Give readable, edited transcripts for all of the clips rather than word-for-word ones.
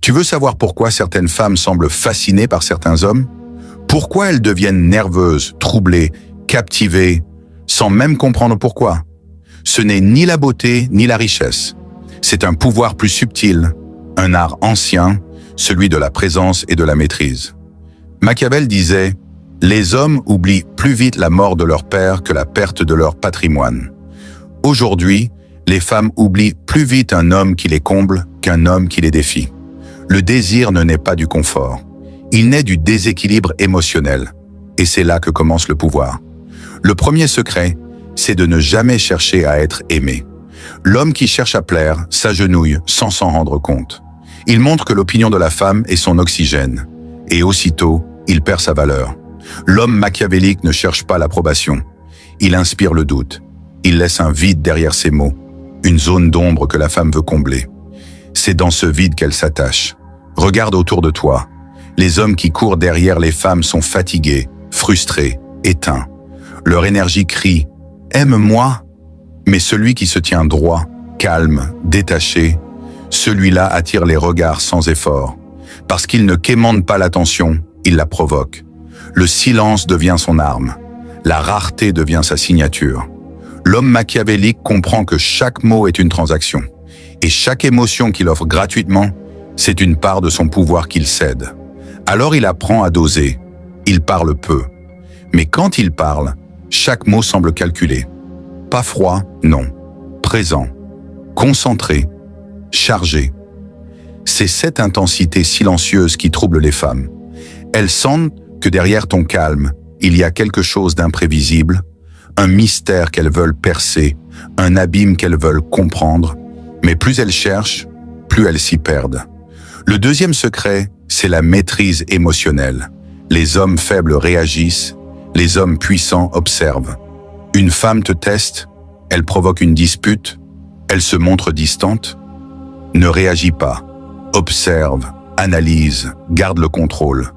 Tu veux savoir pourquoi certaines femmes semblent fascinées par certains hommes? Pourquoi elles deviennent nerveuses, troublées, captivées, sans même comprendre pourquoi? Ce n'est ni la beauté ni la richesse. C'est un pouvoir plus subtil, un art ancien, celui de la présence et de la maîtrise. Machiavel disait « Les hommes oublient plus vite la mort de leur père que la perte de leur patrimoine ». Aujourd'hui, les femmes oublient plus vite un homme qui les comble qu'un homme qui les défie. Le désir ne naît pas du confort. Il naît du déséquilibre émotionnel. Et c'est là que commence le pouvoir. Le premier secret, c'est de ne jamais chercher à être aimé. L'homme qui cherche à plaire s'agenouille sans s'en rendre compte. Il montre que l'opinion de la femme est son oxygène. Et aussitôt, il perd sa valeur. L'homme machiavélique ne cherche pas l'approbation. Il inspire le doute. Il laisse un vide derrière ses mots, une zone d'ombre que la femme veut combler. C'est dans ce vide qu'elle s'attache. Regarde autour de toi. Les hommes qui courent derrière les femmes sont fatigués, frustrés, éteints. Leur énergie crie « Aime-moi !» Mais celui qui se tient droit, calme, détaché, celui-là attire les regards sans effort. Parce qu'il ne quémande pas l'attention, il la provoque. Le silence devient son arme. La rareté devient sa signature. L'homme machiavélique comprend que chaque mot est une transaction. Et chaque émotion qu'il offre gratuitement, c'est une part de son pouvoir qu'il cède. Alors il apprend à doser. Il parle peu. Mais quand il parle, chaque mot semble calculé. Pas froid, non. Présent. Concentré. Chargé. C'est cette intensité silencieuse qui trouble les femmes. Elles sentent que derrière ton calme, il y a quelque chose d'imprévisible, un mystère qu'elles veulent percer, un abîme qu'elles veulent comprendre, mais plus elles cherchent, plus elles s'y perdent. Le deuxième secret, c'est la maîtrise émotionnelle. Les hommes faibles réagissent, les hommes puissants observent. Une femme te teste, elle provoque une dispute, elle se montre distante. Ne réagis pas, observe, analyse, garde le contrôle.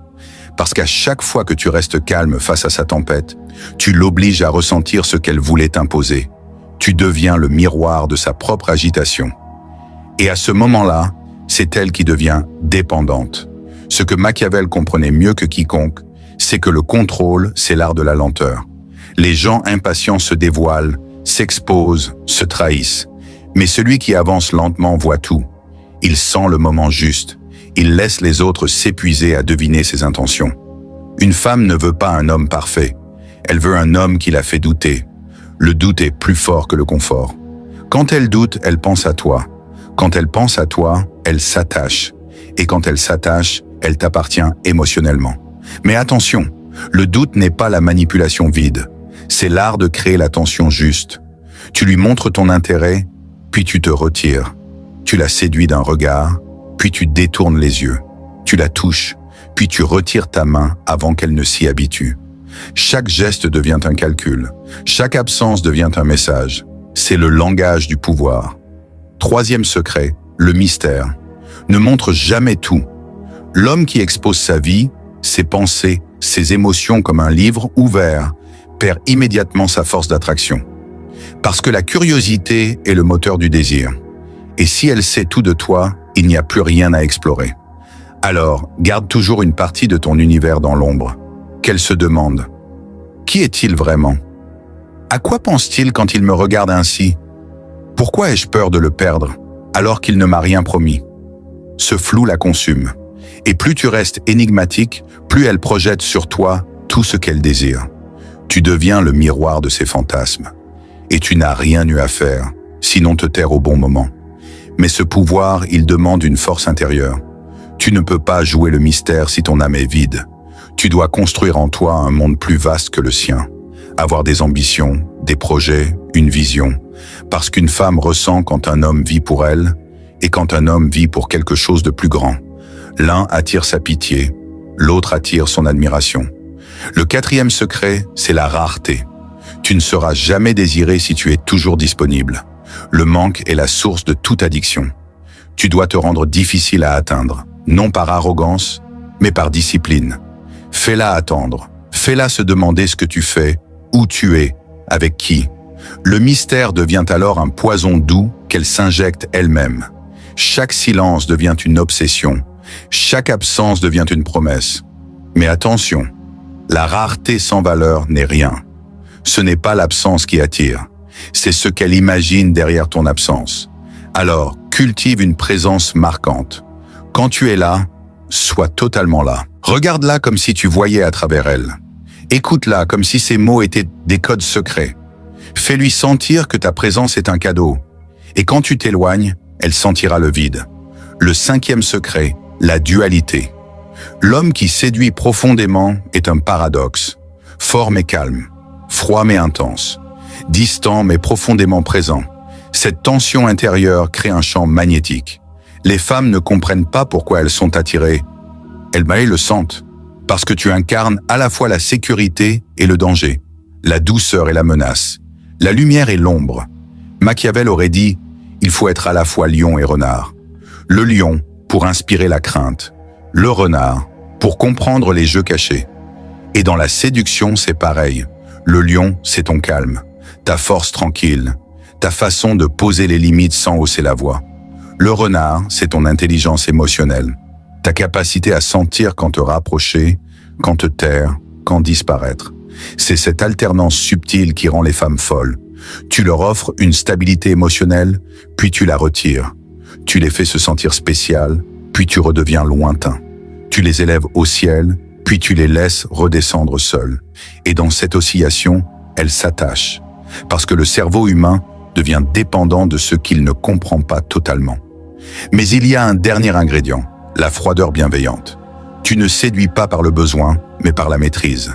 Parce qu'à chaque fois que tu restes calme face à sa tempête, tu l'obliges à ressentir ce qu'elle voulait t'imposer. Tu deviens le miroir de sa propre agitation. Et à ce moment-là, c'est elle qui devient dépendante. Ce que Machiavel comprenait mieux que quiconque, c'est que le contrôle, c'est l'art de la lenteur. Les gens impatients se dévoilent, s'exposent, se trahissent. Mais celui qui avance lentement voit tout. Il sent le moment juste. Il laisse les autres s'épuiser à deviner ses intentions. Une femme ne veut pas un homme parfait. Elle veut un homme qui la fait douter. Le doute est plus fort que le confort. Quand elle doute, elle pense à toi. Quand elle pense à toi, elle s'attache. Et quand elle s'attache, elle t'appartient émotionnellement. Mais attention, le doute n'est pas la manipulation vide. C'est l'art de créer la tension juste. Tu lui montres ton intérêt, puis tu te retires. Tu la séduis d'un regard, puis tu détournes les yeux. Tu la touches, puis tu retires ta main avant qu'elle ne s'y habitue. Chaque geste devient un calcul. Chaque absence devient un message. C'est le langage du pouvoir. Troisième secret, le mystère. Ne montre jamais tout. L'homme qui expose sa vie, ses pensées, ses émotions comme un livre ouvert, perd immédiatement sa force d'attraction. Parce que la curiosité est le moteur du désir. Et si elle sait tout de toi, il n'y a plus rien à explorer. Alors, garde toujours une partie de ton univers dans l'ombre. Qu'elle se demande « Qui est-il vraiment ? À quoi pense-t-il quand il me regarde ainsi ? Pourquoi ai-je peur de le perdre alors qu'il ne m'a rien promis ?» Ce flou la consume. Et plus tu restes énigmatique, plus elle projette sur toi tout ce qu'elle désire. Tu deviens le miroir de ses fantasmes. Et tu n'as rien eu à faire, sinon te taire au bon moment. Mais ce pouvoir, il demande une force intérieure. Tu ne peux pas jouer le mystère si ton âme est vide. Tu dois construire en toi un monde plus vaste que le sien. Avoir des ambitions, des projets, une vision. Parce qu'une femme ressent quand un homme vit pour elle et quand un homme vit pour quelque chose de plus grand. L'un attire sa pitié, l'autre attire son admiration. Le quatrième secret, c'est la rareté. Tu ne seras jamais désiré si tu es toujours disponible. Le manque est la source de toute addiction. Tu dois te rendre difficile à atteindre, non par arrogance, mais par discipline. Fais-la attendre, fais-la se demander ce que tu fais, où tu es, avec qui. Le mystère devient alors un poison doux qu'elle s'injecte elle-même. Chaque silence devient une obsession, Chaque absence devient une promesse. Mais attention, la rareté sans valeur n'est rien. Ce n'est pas l'absence qui attire, c'est ce qu'elle imagine derrière ton absence. Alors, cultive une présence marquante. Quand tu es là, sois totalement là. Regarde-la comme si tu voyais à travers elle. Écoute-la comme si ses mots étaient des codes secrets. Fais-lui sentir que ta présence est un cadeau. Et quand tu t'éloignes, elle sentira le vide. Le 5e secret, la dualité. L'homme qui séduit profondément est un paradoxe. Fort mais calme, froid mais intense, distant mais profondément présent. Cette tension intérieure crée un champ magnétique. Les femmes ne comprennent pas pourquoi elles sont attirées. Elles le sentent, parce que tu incarnes à la fois la sécurité et le danger, la douceur et la menace, la lumière et l'ombre. Machiavel aurait dit « Il faut être à la fois lion et renard ». Le lion pour inspirer la crainte, le renard pour comprendre les jeux cachés. Et dans la séduction, c'est pareil. Le lion, c'est ton calme, ta force tranquille, ta façon de poser les limites sans hausser la voix. Le renard, c'est ton intelligence émotionnelle, ta capacité à sentir quand te rapprocher, quand te taire, quand disparaître. C'est cette alternance subtile qui rend les femmes folles. Tu leur offres une stabilité émotionnelle, puis tu la retires. Tu les fais se sentir spéciales, puis tu redeviens lointain. Tu les élèves au ciel, puis tu les laisses redescendre seuls. Et dans cette oscillation, elles s'attachent, parce que le cerveau humain devient dépendant de ce qu'il ne comprend pas totalement. Mais il y a un dernier ingrédient, la froideur bienveillante. Tu ne séduis pas par le besoin, mais par la maîtrise.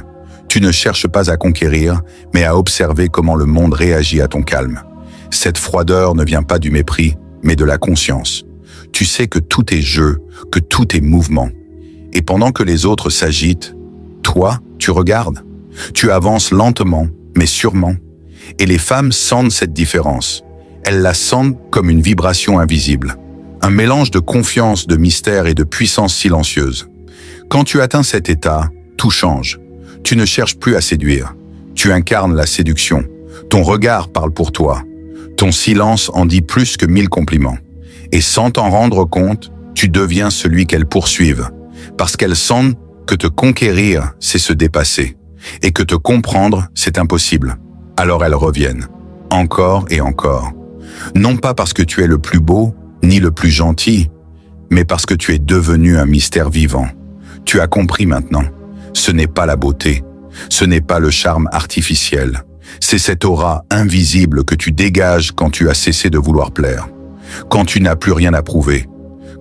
Tu ne cherches pas à conquérir, mais à observer comment le monde réagit à ton calme. Cette froideur ne vient pas du mépris, mais de la conscience. Tu sais que tout est jeu, que tout est mouvement. Et pendant que les autres s'agitent, toi, tu regardes. Tu avances lentement, mais sûrement. Et les femmes sentent cette différence. Elles la sentent comme une vibration invisible. Un mélange de confiance, de mystère et de puissance silencieuse. Quand tu atteins cet état, tout change. Tu ne cherches plus à séduire. Tu incarnes la séduction. Ton regard parle pour toi. Ton silence en dit plus que 1000 compliments. Et sans t'en rendre compte, tu deviens celui qu'elles poursuivent. Parce qu'elles sentent que te conquérir, c'est se dépasser. Et que te comprendre, c'est impossible. Alors elles reviennent. Encore et encore. Non pas parce que tu es le plus beau, ni le plus gentil, mais parce que tu es devenu un mystère vivant. Tu as compris maintenant. Ce n'est pas la beauté. Ce n'est pas le charme artificiel. C'est cette aura invisible que tu dégages quand tu as cessé de vouloir plaire. Quand tu n'as plus rien à prouver.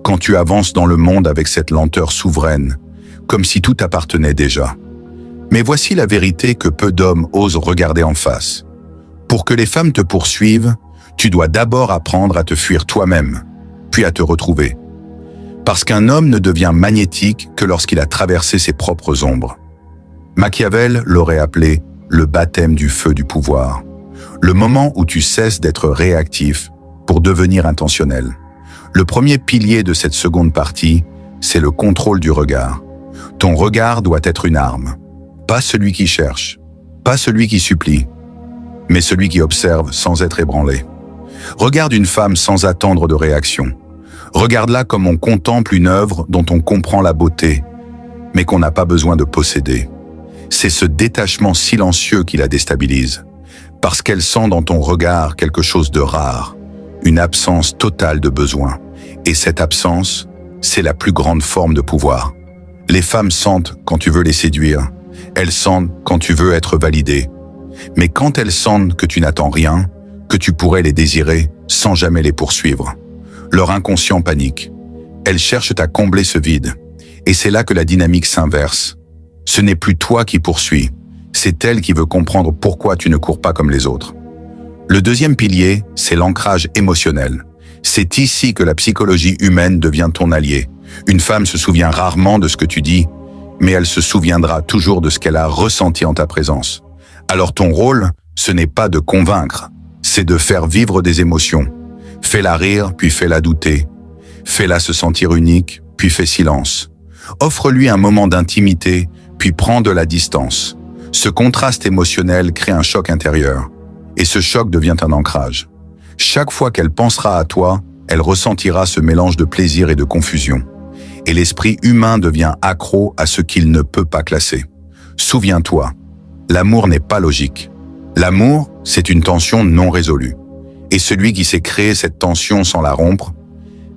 Quand tu avances dans le monde avec cette lenteur souveraine, comme si tout appartenait déjà. Mais voici la vérité que peu d'hommes osent regarder en face. Pour que les femmes te poursuivent, tu dois d'abord apprendre à te fuir toi-même, puis à te retrouver. Parce qu'un homme ne devient magnétique que lorsqu'il a traversé ses propres ombres. Machiavel l'aurait appelé le baptême du feu du pouvoir, le moment où tu cesses d'être réactif pour devenir intentionnel. Le premier pilier de cette seconde partie, c'est le contrôle du regard. Ton regard doit être une arme, pas celui qui cherche, pas celui qui supplie, mais celui qui observe sans être ébranlé. Regarde une femme sans attendre de réaction. Regarde-la comme on contemple une œuvre dont on comprend la beauté, mais qu'on n'a pas besoin de posséder. C'est ce détachement silencieux qui la déstabilise, parce qu'elle sent dans ton regard quelque chose de rare, une absence totale de besoin. Et cette absence, c'est la plus grande forme de pouvoir. Les femmes sentent quand tu veux les séduire, elles sentent quand tu veux être validé. Mais quand elles sentent que tu n'attends rien, que tu pourrais les désirer sans jamais les poursuivre, leur inconscient panique. Elles cherchent à combler ce vide. Et c'est là que la dynamique s'inverse. Ce n'est plus toi qui poursuis, c'est elle qui veut comprendre pourquoi tu ne cours pas comme les autres. Le deuxième pilier, c'est l'ancrage émotionnel. C'est ici que la psychologie humaine devient ton allié. Une femme se souvient rarement de ce que tu dis, mais elle se souviendra toujours de ce qu'elle a ressenti en ta présence. Alors ton rôle, ce n'est pas de convaincre, c'est de faire vivre des émotions. Fais-la rire, puis fais-la douter. Fais-la se sentir unique, puis fais silence. Offre-lui un moment d'intimité, puis prends de la distance. Ce contraste émotionnel crée un choc intérieur. Et ce choc devient un ancrage. Chaque fois qu'elle pensera à toi, elle ressentira ce mélange de plaisir et de confusion. et l'esprit humain devient accro à ce qu'il ne peut pas classer. Souviens-toi, l'amour n'est pas logique. L'amour, c'est une tension non résolue. Et celui qui sait créer cette tension sans la rompre,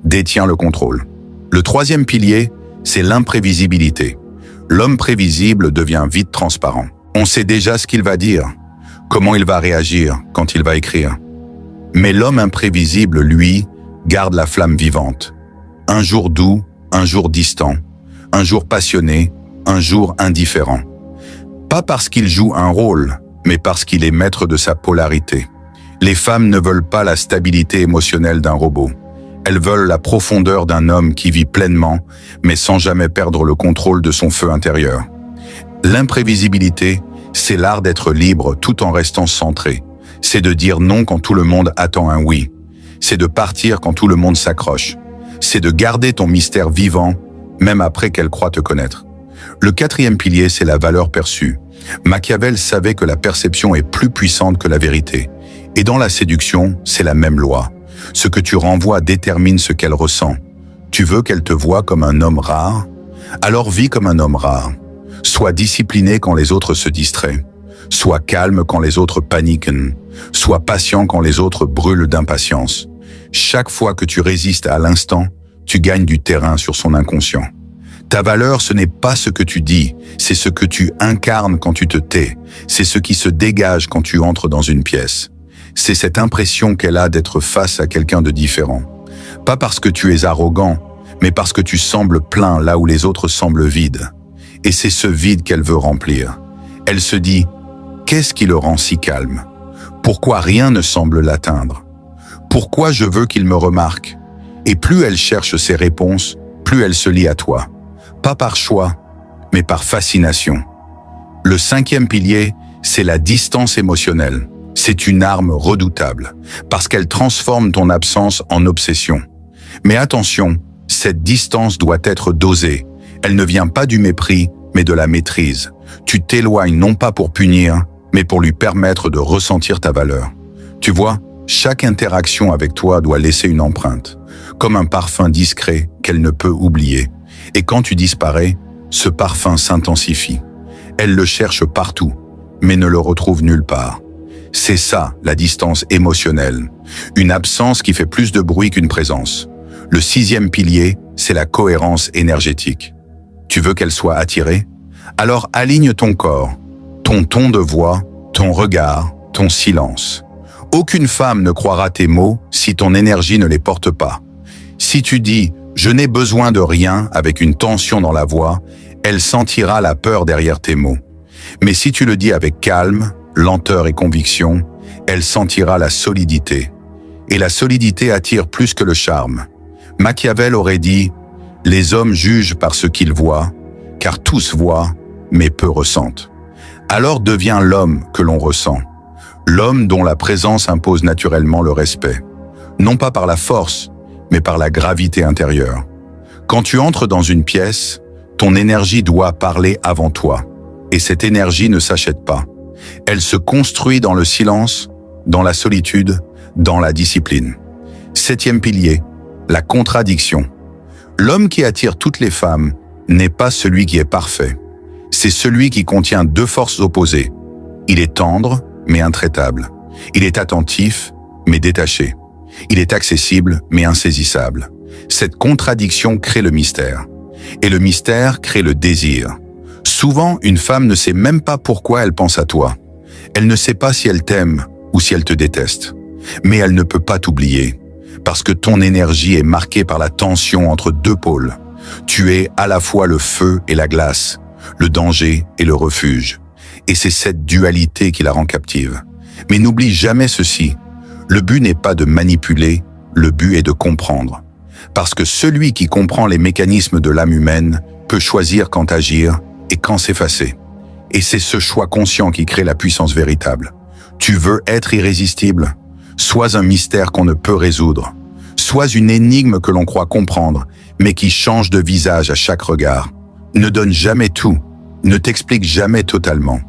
détient le contrôle. Le troisième pilier, c'est l'imprévisibilité. L'homme prévisible devient vite transparent. On sait déjà ce qu'il va dire, comment il va réagir quand il va écrire. Mais l'homme imprévisible, lui, garde la flamme vivante. Un jour doux, un jour distant, un jour passionné, un jour indifférent. Pas parce qu'il joue un rôle, mais parce qu'il est maître de sa polarité. Les femmes ne veulent pas la stabilité émotionnelle d'un robot. Elles veulent la profondeur d'un homme qui vit pleinement, mais sans jamais perdre le contrôle de son feu intérieur. L'imprévisibilité, c'est l'art d'être libre tout en restant centré. C'est de dire non quand tout le monde attend un oui. C'est de partir quand tout le monde s'accroche. C'est de garder ton mystère vivant, même après qu'elle croit te connaître. Le quatrième pilier, c'est la valeur perçue. Machiavel savait que la perception est plus puissante que la vérité. Et dans la séduction, c'est la même loi. Ce que tu renvoies détermine ce qu'elle ressent. Tu veux qu'elle te voie comme un homme rare? Alors vis comme un homme rare. Sois discipliné quand les autres se distraient. Sois calme quand les autres paniquent. Sois patient quand les autres brûlent d'impatience. Chaque fois que tu résistes à l'instant, tu gagnes du terrain sur son inconscient. Ta valeur, ce n'est pas ce que tu dis, c'est ce que tu incarnes quand tu te tais. C'est ce qui se dégage quand tu entres dans une pièce. C'est cette impression qu'elle a d'être face à quelqu'un de différent. Pas parce que tu es arrogant, mais parce que tu sembles plein là où les autres semblent vides. Et c'est ce vide qu'elle veut remplir. Elle se dit, qu'est-ce qui le rend si calme? Pourquoi rien ne semble l'atteindre? Pourquoi je veux qu'il me remarque? Et plus elle cherche ses réponses, plus elle se lie à toi. Pas par choix, mais par fascination. Le cinquième pilier, c'est la distance émotionnelle. C'est une arme redoutable, parce qu'elle transforme ton absence en obsession. Mais attention, cette distance doit être dosée. Elle ne vient pas du mépris, mais de la maîtrise. Tu t'éloignes non pas pour punir, mais pour lui permettre de ressentir ta valeur. Tu vois, chaque interaction avec toi doit laisser une empreinte, comme un parfum discret qu'elle ne peut oublier. Et quand tu disparais, ce parfum s'intensifie. Elle le cherche partout, mais ne le retrouve nulle part. C'est ça, la distance émotionnelle. Une absence qui fait plus de bruit qu'une présence. Le sixième pilier, c'est la cohérence énergétique. Tu veux qu'elle soit attirée? Alors aligne ton corps, ton ton de voix, ton regard, ton silence. Aucune femme ne croira tes mots si ton énergie ne les porte pas. Si tu dis « je n'ai besoin de rien » avec une tension dans la voix, elle sentira la peur derrière tes mots. Mais si tu le dis avec calme, lenteur et conviction, elle sentira la solidité. Et la solidité attire plus que le charme. Machiavel aurait dit « Les hommes jugent par ce qu'ils voient, car tous voient, mais peu ressentent. » Alors devient l'homme que l'on ressent. L'homme dont la présence impose naturellement le respect. Non pas par la force, mais par la gravité intérieure. Quand tu entres dans une pièce, ton énergie doit parler avant toi. Et cette énergie ne s'achète pas. Elle se construit dans le silence, dans la solitude, dans la discipline. Septième pilier, la contradiction. L'homme qui attire toutes les femmes n'est pas celui qui est parfait. C'est celui qui contient deux forces opposées. Il est tendre, mais intraitable. Il est attentif, mais détaché. Il est accessible, mais insaisissable. Cette contradiction crée le mystère. Et le mystère crée le désir. Souvent, une femme ne sait même pas pourquoi elle pense à toi. Elle ne sait pas si elle t'aime ou si elle te déteste. Mais elle ne peut pas t'oublier, parce que ton énergie est marquée par la tension entre deux pôles. Tu es à la fois le feu et la glace, le danger et le refuge. Et c'est cette dualité qui la rend captive. Mais n'oublie jamais ceci, le but n'est pas de manipuler, le but est de comprendre. Parce que celui qui comprend les mécanismes de l'âme humaine peut choisir quand agir et quand s'effacer. Et c'est ce choix conscient qui crée la puissance véritable. Tu veux être irrésistible? Sois un mystère qu'on ne peut résoudre. Sois une énigme que l'on croit comprendre, mais qui change de visage à chaque regard. Ne donne jamais tout, ne t'explique jamais totalement.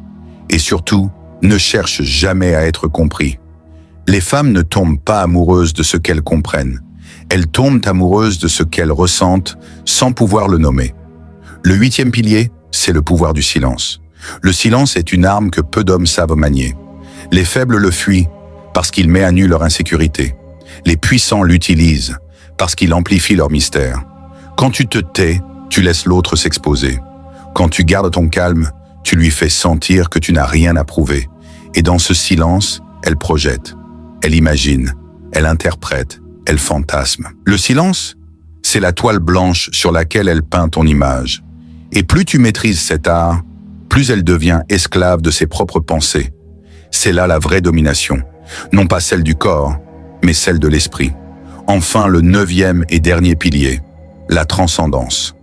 Et surtout, ne cherche jamais à être compris. Les femmes ne tombent pas amoureuses de ce qu'elles comprennent. Elles tombent amoureuses de ce qu'elles ressentent sans pouvoir le nommer. Le 8e pilier, c'est le pouvoir du silence. Le silence est une arme que peu d'hommes savent manier. Les faibles le fuient parce qu'il met à nu leur insécurité. Les puissants l'utilisent parce qu'il amplifie leur mystère. Quand tu te tais, tu laisses l'autre s'exposer. Quand tu gardes ton calme, tu lui fais sentir que tu n'as rien à prouver. Et dans ce silence, elle projette, elle imagine, elle interprète, elle fantasme. Le silence, c'est la toile blanche sur laquelle elle peint ton image. Et plus tu maîtrises cet art, plus elle devient esclave de ses propres pensées. C'est là la vraie domination, non pas celle du corps, mais celle de l'esprit. Enfin, le 9e et dernier pilier, la transcendance.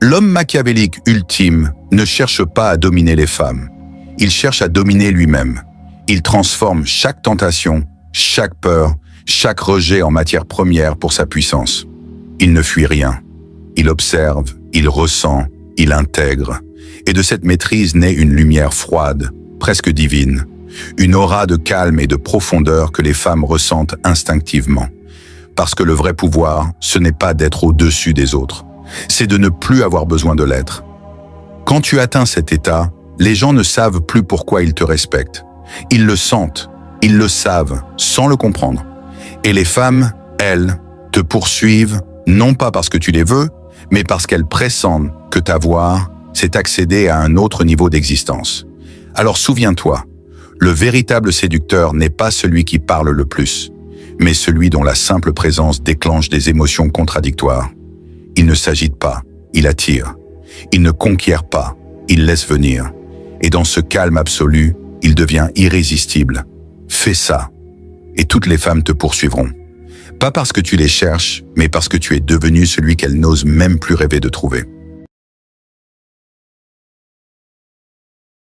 L'homme machiavélique ultime ne cherche pas à dominer les femmes. Il cherche à dominer lui-même. Il transforme chaque tentation, chaque peur, chaque rejet en matière première pour sa puissance. Il ne fuit rien. Il observe, il ressent, il intègre. Et de cette maîtrise naît une lumière froide, presque divine. Une aura de calme et de profondeur que les femmes ressentent instinctivement. Parce que le vrai pouvoir, ce n'est pas d'être au-dessus des autres. C'est de ne plus avoir besoin de l'être. Quand tu atteins cet état, les gens ne savent plus pourquoi ils te respectent. Ils le sentent, ils le savent, sans le comprendre. Et les femmes, elles, te poursuivent, non pas parce que tu les veux, mais parce qu'elles pressentent que t'avoir, c'est accéder à un autre niveau d'existence. Alors souviens-toi, le véritable séducteur n'est pas celui qui parle le plus, mais celui dont la simple présence déclenche des émotions contradictoires. Il ne s'agite pas, il attire. Il ne conquiert pas, il laisse venir. Et dans ce calme absolu, il devient irrésistible. Fais ça, et toutes les femmes te poursuivront. Pas parce que tu les cherches, mais parce que tu es devenu celui qu'elles n'osent même plus rêver de trouver.